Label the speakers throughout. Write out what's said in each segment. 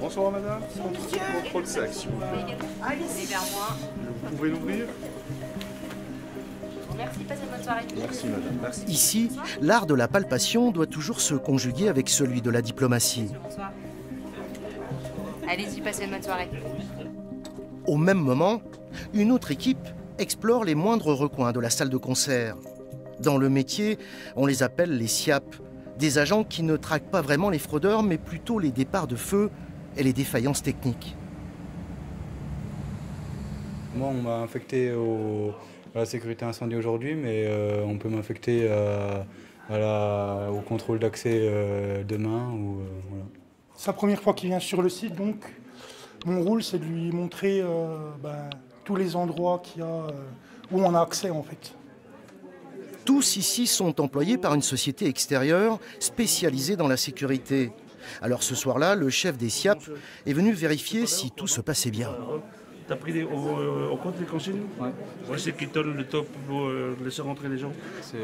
Speaker 1: Bonsoir madame, contrôle sec s'il vous plaît.
Speaker 2: Allez vers moi.
Speaker 1: Vous pouvez l'ouvrir?
Speaker 2: Merci, passez une bonne soirée.
Speaker 1: Merci madame, merci.
Speaker 3: Ici, l'art de la palpation doit toujours se conjuguer avec celui de la diplomatie.
Speaker 2: Bonsoir. Allez-y, passez une bonne soirée.
Speaker 3: Au même moment, une autre équipe explore les moindres recoins de la salle de concert. Dans le métier, on les appelle les SIAP, des agents qui ne traquent pas vraiment les fraudeurs, mais plutôt les départs de feu et les défaillances techniques.
Speaker 4: Moi, on m'a infecté à la sécurité incendie aujourd'hui, mais on peut m'infecter au contrôle d'accès demain. Voilà.
Speaker 5: C'est la première fois qu'il vient sur le site, donc mon rôle, c'est de lui montrer tous les endroits qu'il y a, où on a accès en fait.
Speaker 3: Tous ici sont employés par une société extérieure spécialisée dans la sécurité. Alors ce soir-là, le chef des SIAP est venu vérifier si tout se passait bien.
Speaker 6: T'as pris au compte les consignes?
Speaker 4: Ouais.
Speaker 6: Ouais, c'est qui donne le top pour laisser rentrer les gens?
Speaker 4: C'est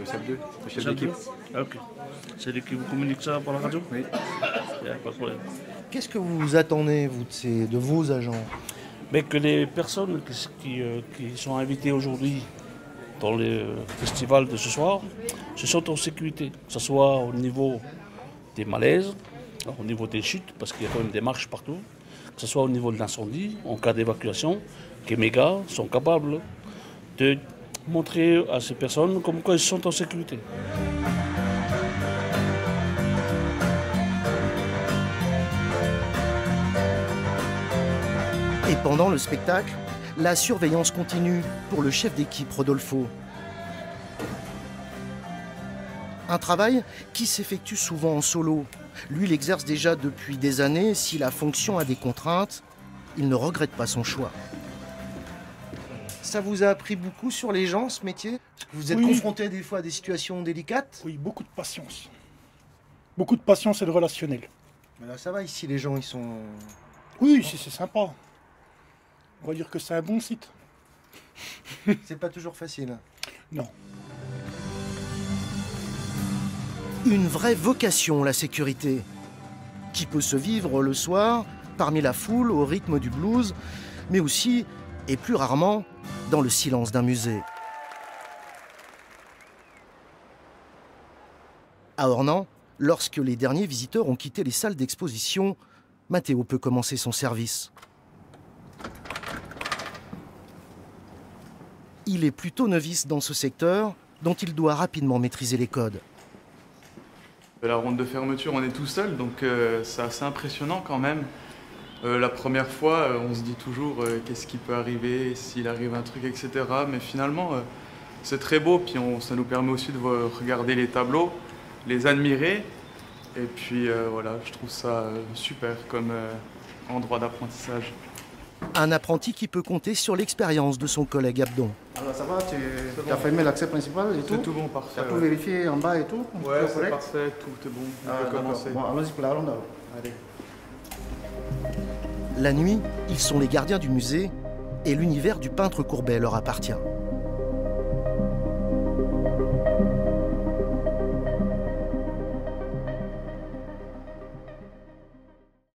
Speaker 4: SIAP 2, le chef
Speaker 6: SIAP
Speaker 4: d'équipe.
Speaker 6: 2? Ah, ok. C'est lui qui vous communique ça par la radio?
Speaker 4: Oui.
Speaker 6: Pas de problème.
Speaker 3: Qu'est-ce que vous attendez, vous, de vos agents?
Speaker 6: Mais que les personnes qui sont invitées aujourd'hui dans le festival de ce soir se sentent en sécurité, que ce soit au niveau des malaises, au niveau des chutes, parce qu'il y a quand même des marches partout, que ce soit au niveau de l'incendie, en cas d'évacuation, que mes gars sont capables de montrer à ces personnes comme quoi ils sont en sécurité.
Speaker 3: Et pendant le spectacle, la surveillance continue pour le chef d'équipe Rodolfo. Un travail qui s'effectue souvent en solo. Lui l'exerce déjà depuis des années. Si la fonction a des contraintes, il ne regrette pas son choix. Ça vous a appris beaucoup sur les gens, ce métier? Vous êtes confronté des fois à des situations délicates?
Speaker 5: Oui, beaucoup de patience. Beaucoup de patience et de relationnel.
Speaker 3: Mais là, ça va, ici, les gens, ils sont...
Speaker 5: Oui, ici, c'est sympa. On va dire que c'est un bon site.
Speaker 3: C'est pas toujours facile.
Speaker 5: Non.
Speaker 3: Une vraie vocation, la sécurité, qui peut se vivre le soir, parmi la foule, au rythme du blues, mais aussi, et plus rarement, dans le silence d'un musée. À Ornans, lorsque les derniers visiteurs ont quitté les salles d'exposition, Matteo peut commencer son service. Il est plutôt novice dans ce secteur, dont il doit rapidement maîtriser les codes.
Speaker 7: La ronde de fermeture, on est tout seul, donc c'est assez impressionnant quand même. La première fois, on se dit toujours qu'est-ce qui peut arriver, s'il arrive un truc, etc. Mais finalement, c'est très beau, puis ça nous permet aussi de regarder les tableaux, les admirer. Et puis voilà, je trouve ça super comme endroit d'apprentissage.
Speaker 3: Un apprenti qui peut compter sur l'expérience de son collègue Abdon.
Speaker 8: Alors ça va, tu as fermé l'accès principal et tout?
Speaker 7: C'est tout bon, parfait.
Speaker 8: Tu as tout vérifié en bas et tout?
Speaker 7: Ouais, c'est parfait, tout est bon, on peut commencer.
Speaker 8: Bon, allons-y pour la ronde alors. Allez.
Speaker 3: La nuit, ils sont les gardiens du musée et l'univers du peintre Courbet leur appartient.